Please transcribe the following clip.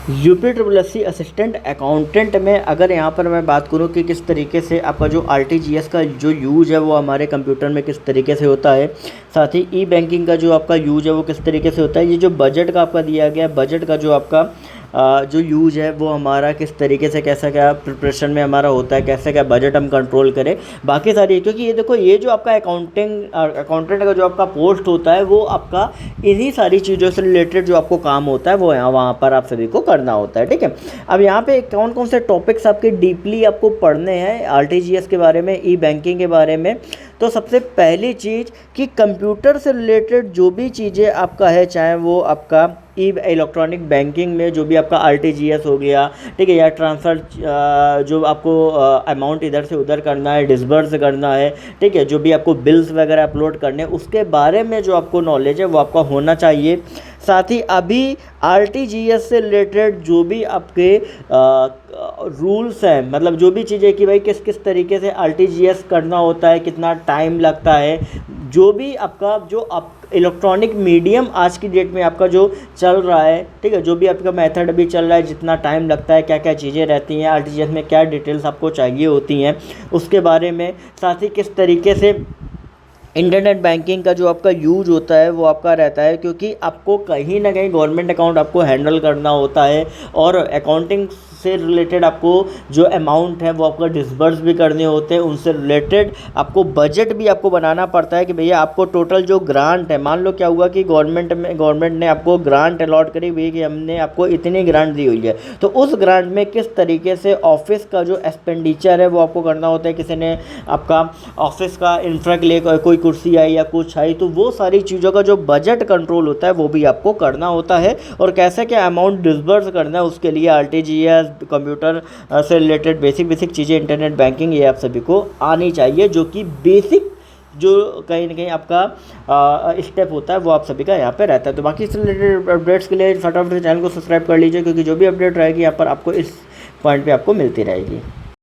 UP triple S C assistant accountant में अगर यहाँ पर मैं बात करूँ कि किस तरीके से आपका जो आरटीजीएस का जो यूज है वो हमारे कंप्यूटर में किस तरीके से होता है, साथ ही ई बैंकिंग का जो आपका यूज है वो किस तरीके से होता है, ये जो बजट का आपका दिया गया बजट का जो आपका जो यूज है वो हमारा किस तरीके से कैसा क्या प्रिपरेशन में हमारा होता है, कैसे क्या बजट हम कंट्रोल करें, बाकी सारी। क्योंकि ये देखो ये जो आपका अकाउंटेंट का जो आपका पोस्ट होता है वो आपका इन्हीं सारी चीज़ों से रिलेटेड जो आपको काम होता है वो यहाँ वहाँ पर आप सभी को करना होता है। ठीक है, अब यहाँ पे कौन कौन से टॉपिक्स आपके डीपली आपको पढ़ने हैं आरटीजीएस के बारे में, ई बैंकिंग के बारे में। तो सबसे पहली चीज़ कि कंप्यूटर से रिलेटेड जो भी चीज़ें आपका है, चाहे वो आपका ई इलेक्ट्रॉनिक बैंकिंग में जो भी आपका आरटीजीएस हो गया, ठीक है, या ट्रांसफ़र जो आपको अमाउंट इधर से उधर करना है, डिसबर्स करना है, ठीक है, जो भी आपको बिल्स वगैरह अपलोड करने हैं उसके बारे में जो आपको नॉलेज है वो आपका होना चाहिए। साथ ही अभी आरटीजीएस से रिलेटेड जो भी आपके रूल्स हैं, मतलब जो भी चीज़ें कि भाई किस किस तरीके से आरटीजीएस करना होता है, कितना टाइम लगता है, जो भी आपका जो आप इलेक्ट्रॉनिक मीडियम आज की डेट में आपका जो चल रहा है, ठीक है, जो भी आपका मेथड अभी चल रहा है, जितना टाइम लगता है, क्या क्या चीज़ें रहती हैं आरटीजीएस में, क्या डिटेल्स आपको चाहिए होती हैं उसके बारे में। साथ ही किस तरीके से इंटरनेट बैंकिंग का जो आपका यूज होता है वो आपका रहता है, क्योंकि आपको कहीं ना कहीं गवर्नमेंट अकाउंट आपको हैंडल करना होता है और अकाउंटिंग से रिलेटेड आपको जो अमाउंट है वो आपका डिसबर्स भी करने होते हैं, उनसे रिलेटेड आपको बजट भी आपको बनाना पड़ता है कि भैया आपको टोटल जो ग्रांट है, मान लो क्या हुआ कि गवर्नमेंट ने आपको ग्रांट अलॉट करी हुई कि हमने आपको इतनी ग्रांट दी हुई है, तो उस ग्रांट में किस तरीके से ऑफिस का जो एक्सपेंडिचर है वो आपको करना होता है। किसी ने आपका ऑफिस का इंफ्रा के लिए कोई कुर्सी आई या कुछ आई, तो वो सारी चीज़ों का जो बजट कंट्रोल होता है वो भी आपको करना होता है, और कैसे क्या अमाउंट डिसबर्स करना है उसके लिए आरटीजीएस, कंप्यूटर से रिलेटेड बेसिक चीज़ें, इंटरनेट बैंकिंग, ये आप सभी को आनी चाहिए, जो कि बेसिक जो कहीं ना कहीं आपका स्टेप होता है वो आप सभी का यहाँ पे रहता है। तो बाकी इससे रिलेटेड अपडेट्स के लिए फटाफट से चैनल को सब्सक्राइब कर लीजिए, क्योंकि जो भी अपडेट रहेगी यहाँ पर आपको इस पॉइंट पे आपको मिलती रहेगी।